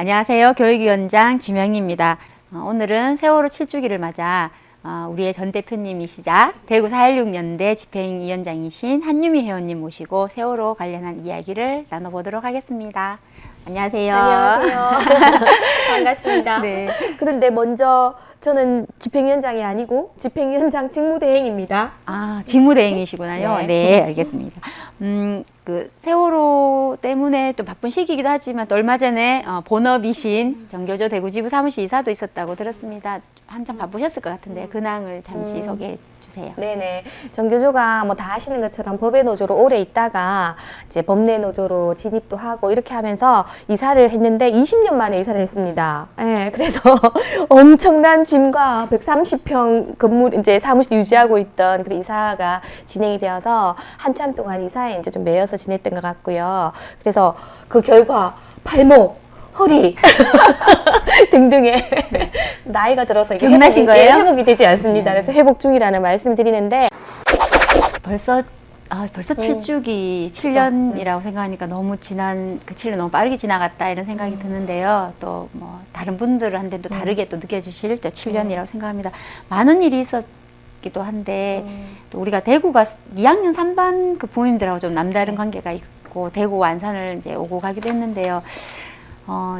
안녕하세요. 교육위원장 주명희입니다. 오늘은 세월호 7주기를 맞아 우리의 전 대표님이시자 대구 4.16연대 집행위원장이신 한유미 회원님 모시고 세월호 관련한 이야기를 나눠보도록 하겠습니다. 안녕하세요. 안녕하세요. 반갑습니다. 네. 그런데 먼저 저는 집행위원장이 아니고 집행위원장 직무대행입니다. 아, 직무대행이시구나요. 네. 네, 알겠습니다. 그 세월호 때문에 또 바쁜 시기이기도 하지만 또 얼마 전에 본업이신 정교조 대구지부 사무실 이사도 있었다고 들었습니다. 한참 바쁘셨을 것 같은데 근황을 잠시 소개해 주세요. 네네. 정교조가 뭐 다 아시는 것처럼 법의 노조로 오래 있다가 이제 법내 노조로 진입도 하고 이렇게 하면서 이사를 했는데 20년 만에 이사를 했습니다. 예, 그래서 엄청난 짐과 130평 건물 이제 사무실 유지하고 있던 그 이사가 진행이 되어서 한참 동안 이사에 이제 좀 매여서 지냈던 것 같고요. 그래서 그 결과 발목, 허리 등등의 나이가 들어서 이게 기억나신 거예요? 회복이 되지 않습니다. 그래서 회복 중이라는 말씀을 드리는데 벌써 7주기 7년이라고 생각하니까 너무 지난 그 7년 너무 빠르게 지나갔다 이런 생각이 드는데요. 또 뭐 다른 분들한테도 다르게 또 느껴지실 때 7년이라고 생각합니다. 많은 일이 있었기도 한데 또 우리가 대구가 2학년 3반 그 부모님들하고 좀 남다른 관계가 있고 대구 안산을 이제 오고 가기도 했는데요.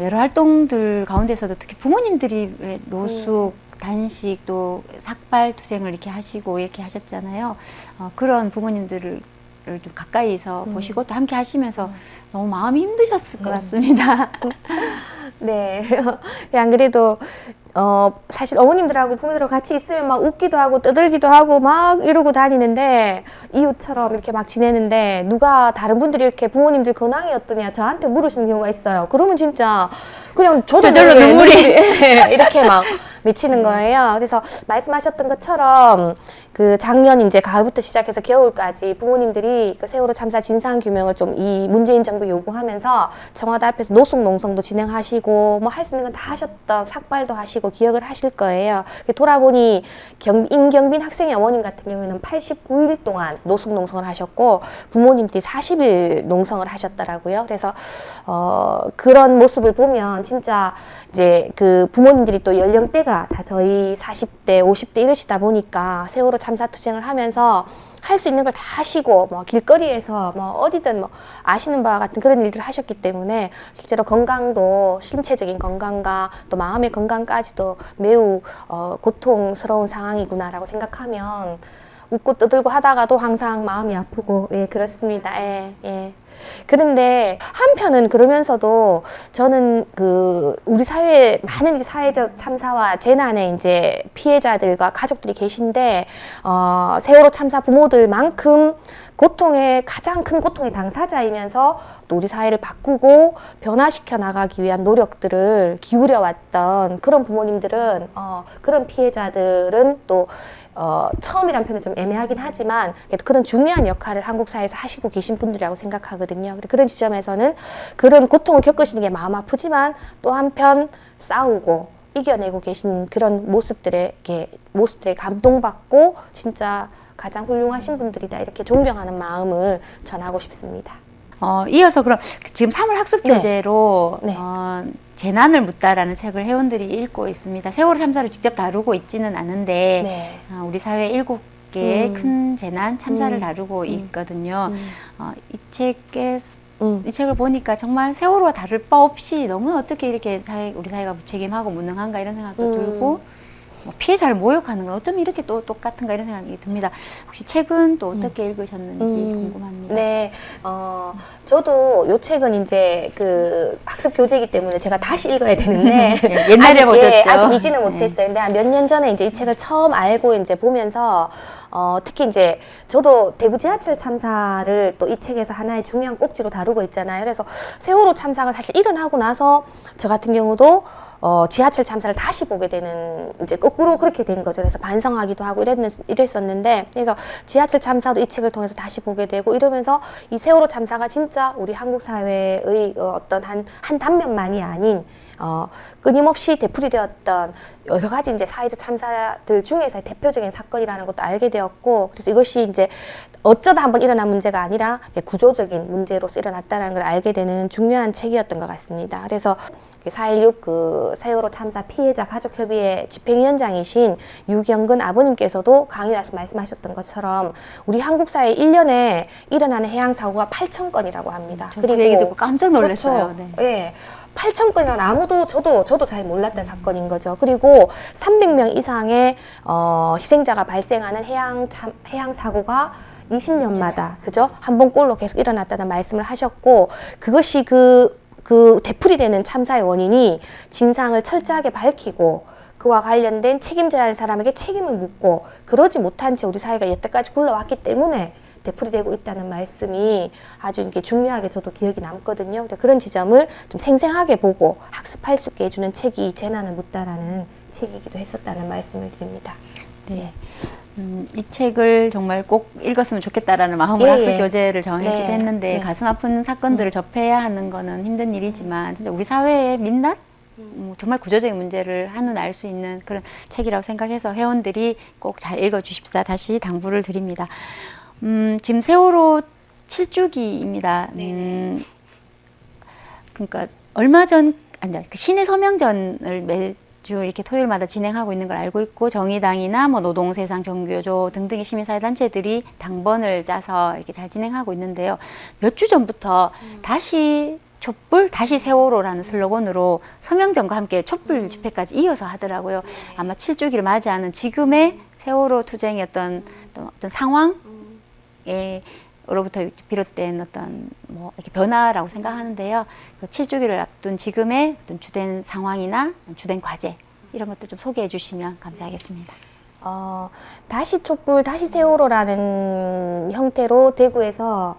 여러 활동들 가운데서도 특히 부모님들이 왜 노숙, 단식, 또 삭발 투쟁을 이렇게 하시고 이렇게 하셨잖아요. 그런 부모님들을 좀 가까이서 보시고 또 함께 하시면서 너무 마음이 힘드셨을 것 같습니다. 네. 안 그래도 사실 어머님들하고 부모님들하고 같이 있으면 막 웃기도 하고 떠들기도 하고 막 이러고 다니는데 이웃처럼 이렇게 막 지내는데 누가 다른 분들이 이렇게 부모님들 근황이 어떠냐 저한테 물으시는 경우가 있어요. 그러면 진짜 그냥 저절로 눈물이 이렇게 막 미치는 거예요. 그래서 말씀하셨던 것처럼 그 작년 이제 가을부터 시작해서 겨울까지 부모님들이 그 세월호 참사 진상 규명을 좀 이 문재인 정부 요구하면서 청와대 앞에서 노숙 농성도 진행하시고 뭐 할 수 있는 건 다 하셨던 삭발도 하시고 기억을 하실 거예요. 돌아보니 임경빈 학생의 어머님 같은 경우에는 89일 동안 노숙 농성을 하셨고 부모님들이 40일 농성을 하셨더라고요. 그래서 그런 모습을 보면 진짜 이제 그 부모님들이 또 연령대가 다 저희 40대, 50대 이러시다 보니까 세월호 참사 투쟁을 하면서 할 수 있는 걸 다 하시고 뭐 길거리에서 뭐 어디든 뭐 아시는 바와 같은 그런 일들을 하셨기 때문에 실제로 건강도 신체적인 건강과 또 마음의 건강까지도 매우 고통스러운 상황이구나라고 생각하면 웃고 떠들고 하다가도 항상 마음이 아프고 예 그렇습니다. 예, 예. 그런데 한편은 그러면서도 저는 그 우리 사회에 많은 사회적 참사와 재난의 이제 피해자들과 가족들이 계신데 세월호 참사 부모들만큼 고통의 가장 큰 고통의 당사자이면서 또 우리 사회를 바꾸고 변화시켜 나가기 위한 노력들을 기울여 왔던 그런 부모님들은 그런 피해자들은 또 처음이란 표현은 좀 애매하긴 하지만 그런 중요한 역할을 한국 사회에서 하시고 계신 분들이라고 생각하거든요. 그런 지점에서는 그런 고통을 겪으시는 게 마음 아프지만 또 한편 싸우고 이겨내고 계신 그런 모습들에 감동받고 진짜 가장 훌륭하신 분들이다 이렇게 존경하는 마음을 전하고 싶습니다. 이어서 그럼 지금 3월 학습 교재로 네. 재난을 묻다라는 책을 회원들이 읽고 있습니다. 세월호 참사를 직접 다루고 있지는 않은데 네. 우리 사회 7개의 큰 재난 참사를 다루고 있거든요. 이 책을 보니까 정말 세월호와 다를 바 없이 너무 어떻게 이렇게 우리 사회가 무책임하고 무능한가 이런 생각도 들고 뭐 피해자를 모욕하는 건 어쩜 이렇게 또 똑같은가 이런 생각이 듭니다. 혹시 책은 또 어떻게 읽으셨는지 궁금합니다. 네, 저도 이 책은 이제 그 학습 교재이기 때문에 제가 다시 읽어야 되는데 옛날에 보셨죠? 아직 읽지는 못했어요. 근데 한 몇 년 전에 이제 이 책을 처음 알고 이제 보면서 특히 이제 저도 대구 지하철 참사를 또 이 책에서 하나의 중요한 꼭지로 다루고 있잖아요. 그래서 세월호 참사가 사실 일어나고 나서 저 같은 경우도 지하철 참사를 다시 보게 되는 이제 거꾸로 그렇게 된 거죠. 그래서 반성하기도 하고 이랬었는데 그래서 지하철 참사도 이 책을 통해서 다시 보게 되고 이러면서 이 세월호 참사가 진짜 우리 한국 사회의 어떤 한 단면만이 아닌 끊임없이 되풀이되었던 여러 가지 이제 사회적 참사들 중에서의 대표적인 사건이라는 것도 알게 되었고, 그래서 이것이 이제 어쩌다 한번 일어난 문제가 아니라 구조적인 문제로서 일어났다는 걸 알게 되는 중요한 책이었던 것 같습니다. 그래서 4.16 그 세월호 참사 피해자 가족협의회 집행위원장이신 유경근 아버님께서도 강의 와서 말씀하셨던 것처럼 우리 한국 사회 1년에 일어나는 해양 사고가 8,000건이라고 합니다. 저도 그 얘기 듣고 깜짝 놀랐어요. 그렇죠. 네. 예. 8,000건이란 아무도 저도 잘 몰랐던 사건인 거죠. 그리고 300명 이상의 희생자가 발생하는 해양 사고가 20년마다 그죠? 한 번꼴로 계속 일어났다는 말씀을 하셨고 그것이 그 되풀이되는 참사의 원인이 진상을 철저하게 밝히고 그와 관련된 책임져야 할 사람에게 책임을 묻고 그러지 못한 채 우리 사회가 여태까지 굴러왔기 때문에 되풀이되고 있다는 말씀이 아주 이렇게 중요하게 저도 기억이 남거든요. 그런 지점을 좀 생생하게 보고 학습할 수 있게 해주는 책이 재난을 묻다라는 책이기도 했었다는 말씀을 드립니다. 네. 이 책을 정말 꼭 읽었으면 좋겠다라는 마음으로 예, 학습 예. 교재를 정했기도 네, 했는데 네. 가슴 아픈 사건들을 접해야 하는 거는 힘든 일이지만 진짜 우리 사회의 민낯 정말 구조적인 문제를 한눈 알 수 있는 그런 책이라고 생각해서 회원들이 꼭 잘 읽어주십사 다시 당부를 드립니다. 지금 세월호 7주기입니다. 그러니까 얼마 전 그 신의 서명전을 매주 이렇게 토요일마다 진행하고 있는 걸 알고 있고 정의당이나 뭐 노동세상, 종교조 등등의 시민사회단체들이 당번을 짜서 이렇게 잘 진행하고 있는데요. 몇 주 전부터 다시 촛불 다시 세월호라는 슬로건으로 서명전과 함께 촛불 집회까지 이어서 하더라고요. 아마 7주기를 맞이하는 지금의 세월호 투쟁의 어떤 상황에 로부터 비롯된 어떤 뭐 이렇게 변화라고 생각하는데요. 7주기를 앞둔 지금의 어떤 주된 상황이나 주된 과제 이런 것들 좀 소개해 주시면 감사하겠습니다. 다시 촛불, 다시 세월호라는 형태로 대구에서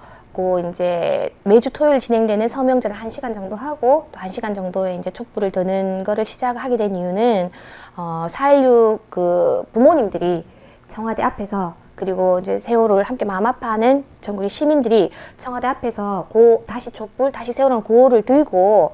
이제 매주 토요일 진행되는 서명전을 1시간 정도 하고 또 1시간 정도의 이제 촛불을 드는 거를 시작하게 된 이유는 4.16 그 부모님들이 청와대 앞에서 그리고 이제 세월호를 함께 마음 아파하는 전국의 시민들이 청와대 앞에서 다시 촛불, 다시 세월호라는 구호를 들고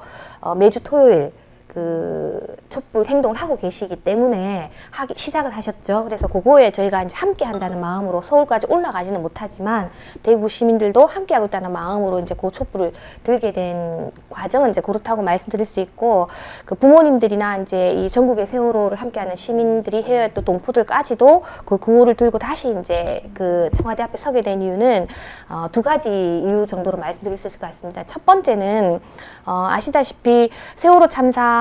매주 토요일 그 촛불 행동을 하고 계시기 때문에 시작을 하셨죠. 그래서 그거에 저희가 이제 함께 한다는 마음으로 서울까지 올라가지는 못하지만 대구 시민들도 함께 하고 있다는 마음으로 이제 그 촛불을 들게 된 과정은 이제 그렇다고 말씀드릴 수 있고 그 부모님들이나 이제 이 전국의 세월호를 함께하는 시민들이 해외 또 동포들까지도 그 구호를 들고 다시 이제 그 청와대 앞에 서게 된 이유는 두 가지 이유 정도로 말씀드릴 수 있을 것 같습니다. 첫 번째는 아시다시피 세월호 참사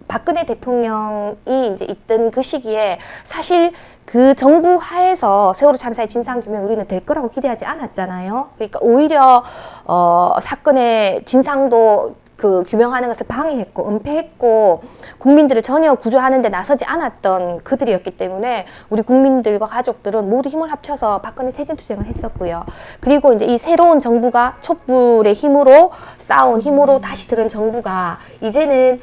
박근혜 대통령이 이제 있던 그 시기에 사실 그 정부 하에서 세월호 참사의 진상규명 우리는 될 거라고 기대하지 않았잖아요. 그러니까 오히려 사건의 진상도 그 규명하는 것을 방해했고 은폐했고 국민들을 전혀 구조하는 데 나서지 않았던 그들이었기 때문에 우리 국민들과 가족들은 모두 힘을 합쳐서 박근혜 퇴진투쟁을 했었고요. 그리고 이제 이 새로운 정부가 촛불의 힘으로 싸운 힘으로 다시 들은 정부가 이제는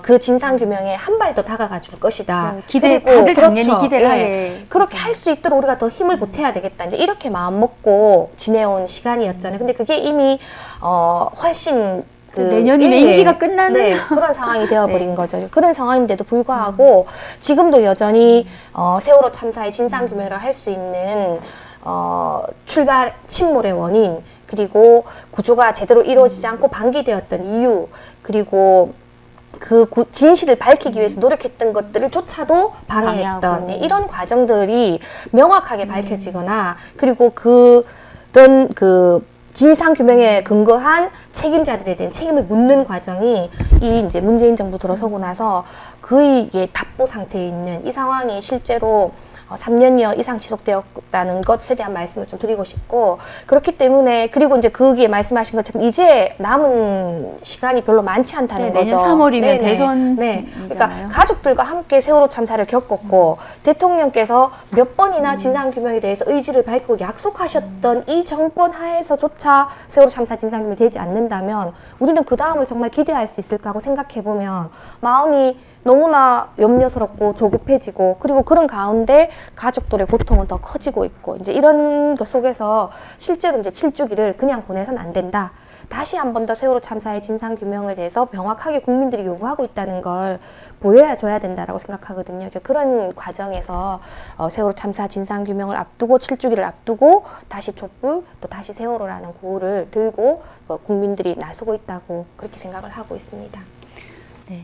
그 진상규명에 한 발 더 다가가 줄 것이다. 다들 당연히 기대를 하게. 그렇게 할 수 있도록 우리가 더 힘을 보태야 되겠다. 이제 이렇게 마음 먹고 지내온 시간이었잖아요. 근데 그게 이미 훨씬 내년이면 임기가 끝나는 그런 상황이 되어버린 거죠. 그런 상황인데도 불구하고 지금도 여전히 세월호 참사의 진상규명을 할 수 있는 출발 침몰의 원인 그리고 구조가 제대로 이루어지지 않고 방기되었던 이유 그리고 그 진실을 밝히기 위해서 노력했던 것들을 조차도 방해했던 이런 과정들이 명확하게 밝혀지거나 그리고 그런 진상 규명에 근거한 책임자들에 대한 책임을 묻는 과정이 이 이제 문재인 정부 들어서고 나서 거의 답보 상태에 있는 이 상황이 실제로 3년여 이상 지속되었다는 것에 대한 말씀을 좀 드리고 싶고 그렇기 때문에 그리고 이제 거기에 말씀하신 것처럼 이제 남은 시간이 별로 많지 않다는 거죠. 내년 3월이면 대선 그러니까 가족들과 함께 세월호 참사를 겪었고 대통령께서 몇 번이나 진상규명에 대해서 의지를 밝히고 약속하셨던 이 정권 하에서조차 세월호 참사 진상규명이 되지 않는다면 우리는 그 다음을 정말 기대할 수 있을까 하고 생각해보면 마음이 너무나 염려스럽고 조급해지고 그리고 그런 가운데 가족들의 고통은 더 커지고 있고 이제 이런 것 속에서 실제로 이제 7주기를 그냥 보내서는 안 된다. 다시 한 번 더 세월호 참사의 진상규명에 대해서 명확하게 국민들이 요구하고 있다는 걸 보여줘야 된다라고 생각하거든요. 그런 과정에서 세월호 참사 진상규명을 앞두고 7주기를 앞두고 다시 촛불 또 다시 세월호라는 구호를 들고 국민들이 나서고 있다고 그렇게 생각을 하고 있습니다. 네,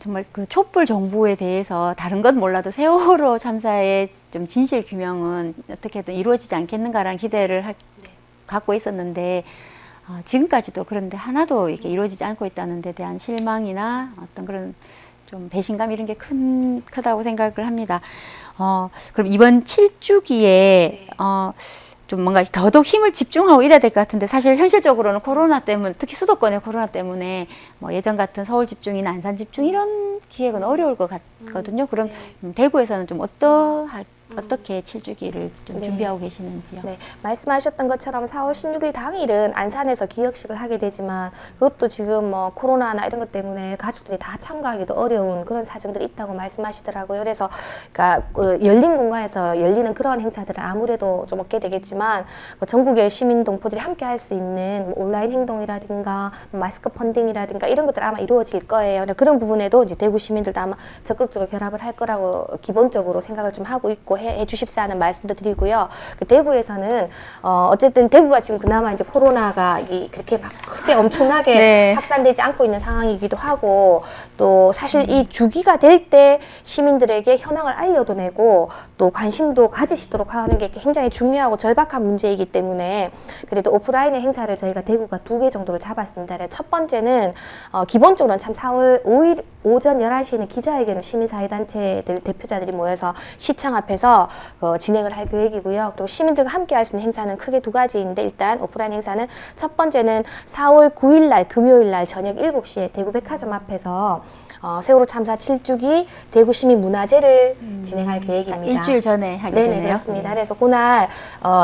정말 그 촛불 정부에 대해서 다른 건 몰라도 세월호 참사의 좀 진실 규명은 어떻게든 이루어지지 않겠는가라는 기대를 갖고 있었는데 지금까지도 그런데 하나도 이렇게 이루어지지 않고 있다는 데 대한 실망이나 어떤 그런 좀 배신감 이런 게 크다고 생각을 합니다. 그럼 이번 7주기에 좀 뭔가 더더욱 힘을 집중하고 이래야 될 것 같은데 사실 현실적으로는 코로나 때문에 특히 수도권의 코로나 때문에 뭐 예전 같은 서울 집중이나 안산 집중 이런 기획은 어려울 것 같거든요. 그럼 대구에서는 좀 어떻게 7주기를 좀 네. 준비하고 계시는지요? 네, 말씀하셨던 것처럼 4월 16일 당일은 안산에서 기억식을 하게 되지만 그것도 지금 뭐 코로나나 이런 것 때문에 가족들이 다 참가하기도 어려운 그런 사정들이 있다고 말씀하시더라고요. 그래서 그러니까 열린 공간에서 열리는 그런 행사들은 아무래도 좀 없게 되겠지만 전국의 시민 동포들이 함께 할 수 있는 뭐 온라인 행동이라든가 마스크 펀딩이라든가 이런 것들 아마 이루어질 거예요. 그런 부분에도 이제 대구 시민들도 아마 적극적으로 결합을 할 거라고 기본적으로 생각을 좀 하고 있고 해 주십사 하는 말씀도 드리고요. 그 대구에서는 어쨌든 대구가 지금 그나마 이제 코로나가 그렇게 막 크게 엄청나게 네. 확산되지 않고 있는 상황이기도 하고 또 사실 이 주기가 될 때 시민들에게 현황을 알려도 내고 또 관심도 가지시도록 하는 게 굉장히 중요하고 절박한 문제이기 때문에 그래도 오프라인의 행사를 저희가 대구가 2개 정도를 잡았습니다. 첫 번째는 기본적으로는 참 4월 5일 오전 11시에는 기자회견을 시민사회단체들 대표자들이 모여서 시청 앞에서 진행을 할 계획이고요. 또 시민들과 함께 할 수 있는 행사는 크게 2가지인데 일단 오프라인 행사는 첫 번째는 4월 9일 날 금요일 날 저녁 7시에 대구 백화점 앞에서 세월호 참사 7주기 대구 시민 문화제를 진행할 계획입니다. 일주일 전에 하게 네네, 되네요. 그렇습니다. 그래서 그날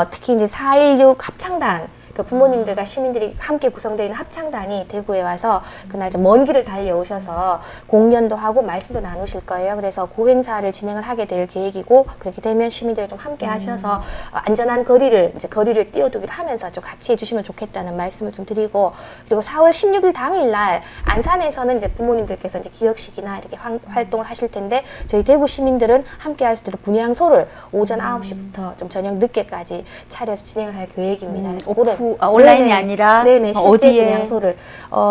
특히 이제 4.16 합창단 그 부모님들과 시민들이 함께 구성되어 있는 합창단이 대구에 와서 그날 좀 먼 길을 달려오셔서 공연도 하고 말씀도 나누실 거예요. 그래서 그 행사를 진행을 하게 될 계획이고 그렇게 되면 시민들이 좀 함께 하셔서 안전한 거리를 띄워두기를 하면서 좀 같이 해주시면 좋겠다는 말씀을 좀 드리고 그리고 4월 16일 당일날 안산에서는 이제 부모님들께서 이제 기억식이나 이렇게 활동을 하실 텐데 저희 대구 시민들은 함께 할 수 있도록 분향소를 오전 9시부터 좀 저녁 늦게까지 차려서 진행을 할 계획입니다. 온라인이 네네. 아니라 네네, 실제 어디에 분향소를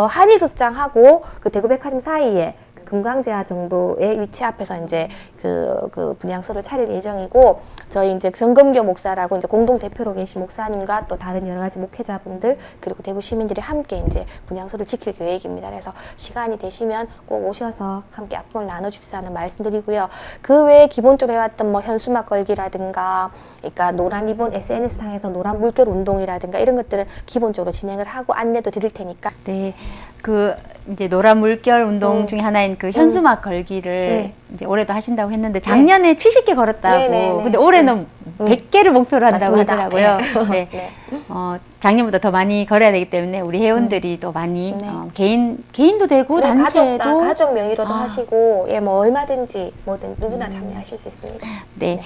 한의극장하고 그 대구백화점 사이에 금강제화 정도의 위치 앞에서 이제 그 분향소를 차릴 예정이고 저희 이제 정금교 목사라고 이제 공동 대표로 계신 목사님과 또 다른 여러 가지 목회자분들 그리고 대구 시민들이 함께 이제 분향소를 지킬 계획입니다. 그래서 시간이 되시면 꼭 오셔서 함께 악동을 나눠주십사는 말씀드리고요. 그 외에 기본적으로 해왔던 뭐 현수막 걸기라든가 그러니까 노란 리본 SNS상에서 노란 물결 운동이라든가 이런 것들을 기본적으로 진행을 하고 안내도 드릴 테니까. 네, 그 이제 노란 물결 운동 중에 하나인 그 현수막 걸기를 네. 이제 올해도 하신다고 했는데 작년에 70개 걸었다고. 네네네. 근데 올해는 100개를 목표로 한다고 맞습니다. 하더라고요. 네. 네. 작년보다 더 많이 걸어야 되기 때문에 우리 회원들이 또 많이 네. 개인도 되고 네, 단체도 가족 명의로도 하시고 예, 뭐 얼마든지 뭐든 누구나 참여하실 수 있습니다. 네.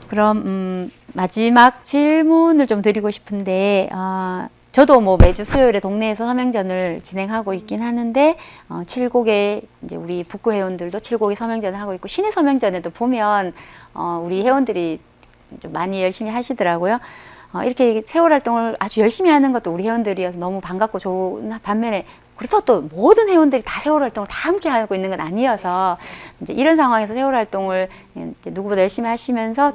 그럼 마지막 질문을 좀 드리고 싶은데 저도 뭐 매주 수요일에 동네에서 서명전을 진행하고 있긴 하는데 7곡의 이제 우리 북구 회원들도 7곡의 서명전을 하고 있고 시내 서명전에도 보면 우리 회원들이 좀 많이 열심히 하시더라고요. 이렇게 세월 활동을 아주 열심히 하는 것도 우리 회원들이어서 너무 반갑고 좋은 반면에 그렇다고 또 모든 회원들이 다 세월 활동을 다 함께 하고 있는 건 아니어서 이제 이런 상황에서 세월 활동을 이제 누구보다 열심히 하시면서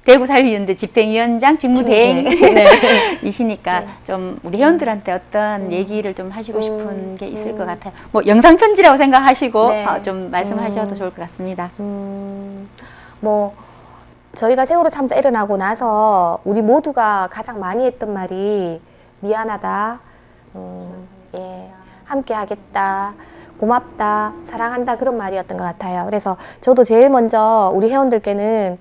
대구 살리는데 집행위원장 직무대행이시니까 네. 좀 우리 회원들한테 어떤 얘기를 좀 하시고 싶은 게 있을 것 같아요. 뭐 영상 편지라고 생각하시고 네. 좀 말씀하셔도 좋을 것 같습니다. 뭐 저희가 세월호 참사 일어나고 나서 우리 모두가 가장 많이 했던 말이 미안하다, 예, 함께 하겠다, 고맙다, 사랑한다 그런 말이었던 것 같아요. 그래서 저도 제일 먼저 우리 회원들께는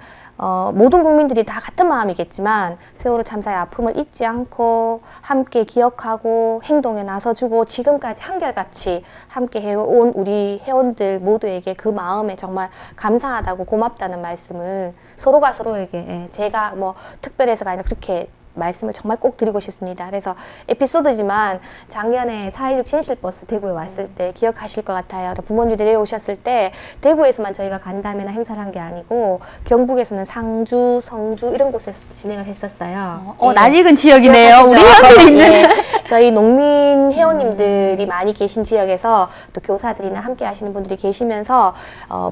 모든 국민들이 다 같은 마음이겠지만 세월호 참사의 아픔을 잊지 않고 함께 기억하고 행동에 나서주고 지금까지 한결같이 함께 해온 우리 회원들 모두에게 그 마음에 정말 감사하다고 고맙다는 말씀을 서로가 서로에게 제가 뭐 특별해서가 아니라 그렇게 말씀을 정말 꼭 드리고 싶습니다. 그래서 에피소드지만 작년에 4.16 진실버스 대구에 왔을 때 기억하실 것 같아요. 부모님들이 내려오셨을 때 대구에서만 저희가 간담회나 행사를 한 게 아니고 경북에서는 상주, 성주 이런 곳에서도 진행을 했었어요. 낯익은 지역이네요. 기억하시죠? 우리 회원들이 있는. 예. 저희 농민 회원님들이 많이 계신 지역에서 또 교사들이나 함께 하시는 분들이 계시면서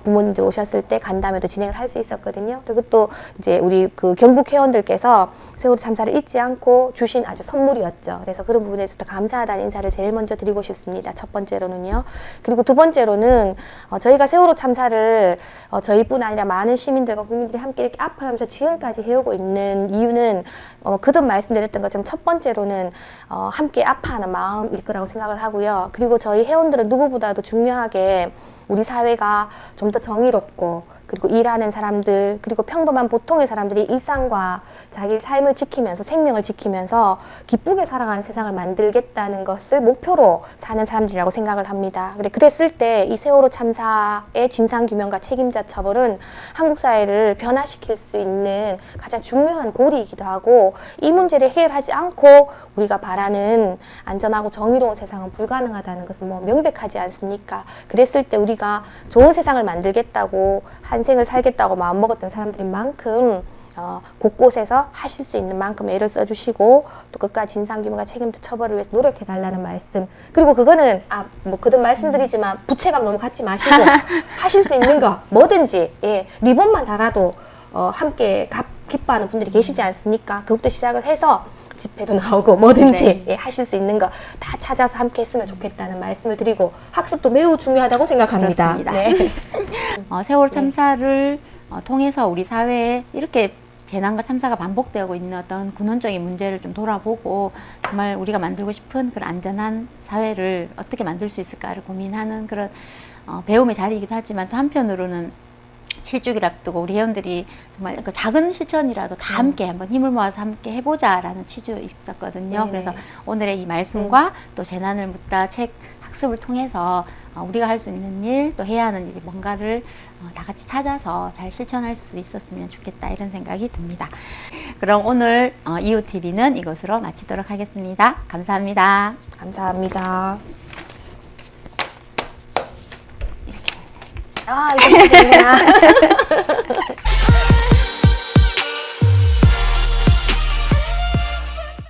부모님들 오셨을 때 간담회도 진행을 할 수 있었거든요. 그리고 또 이제 우리 그 경북 회원들께서 세월호 참사를 잊지 않고 주신 아주 선물이었죠. 그래서 그런 부분에서도 감사하다는 인사를 제일 먼저 드리고 싶습니다. 첫 번째로는요. 그리고 두 번째로는 저희가 세월호 참사를 저희뿐 아니라 많은 시민들과 국민들이 함께 이렇게 아파하면서 지금까지 해오고 있는 이유는 그전 말씀드렸던 것처럼 첫 번째로는 함께 아파하는 마음일 거라고 생각을 하고요. 그리고 저희 회원들은 누구보다도 중요하게 우리 사회가 좀 더 정의롭고 그리고 일하는 사람들 그리고 평범한 보통의 사람들이 일상과 자기 삶을 지키면서 생명을 지키면서 기쁘게 살아가는 세상을 만들겠다는 것을 목표로 사는 사람들이라고 생각을 합니다. 그랬을 때 이 세월호 참사의 진상규명과 책임자 처벌은 한국 사회를 변화시킬 수 있는 가장 중요한 고리이기도 하고 이 문제를 해결하지 않고 우리가 바라는 안전하고 정의로운 세상은 불가능하다는 것은 뭐 명백하지 않습니까? 그랬을 때 우리가 좋은 세상을 만들겠다고 한 생을 살겠다고 마음먹었던 사람들인 만큼 곳곳에서 하실 수 있는 만큼 애를 써주시고 또 끝까지 진상규명과 책임자 처벌을 위해서 노력해달라는 말씀. 그리고 그거는 뭐 그든 말씀드리지만 부채감 너무 갖지 마시고 하실 수 있는 거 뭐든지 리본만 달아도 함께 기뻐하는 분들이 계시지 않습니까? 그것부터 시작을 해서 집회도 나오고 뭐든지 하실 수 있는 거 다 찾아서 함께 했으면 좋겠다는 말씀을 드리고 학습도 매우 중요하다고 생각합니다. 그렇습니다. 네. 세월호 참사를 통해서 우리 사회에 이렇게 재난과 참사가 반복되고 있는 어떤 근원적인 문제를 좀 돌아보고 정말 우리가 만들고 싶은 그런 안전한 사회를 어떻게 만들 수 있을까를 고민하는 그런 배움의 자리이기도 하지만 또 한편으로는 7주기를 앞두고 우리 회원들이 정말 그 작은 실천이라도 다 함께 한번 힘을 모아서 함께 해보자라는 취지가 있었거든요. 네네. 그래서 오늘의 이 말씀과 또 재난을 묻다 책 학습을 통해서 우리가 할 수 있는 일, 또 해야 하는 일이 뭔가를 다 같이 찾아서 잘 실천할 수 있었으면 좋겠다 이런 생각이 듭니다. 그럼 오늘 이웃TV는 이것으로 마치도록 하겠습니다. 감사합니다. 감사합니다. 이렇게. 이거 되구나.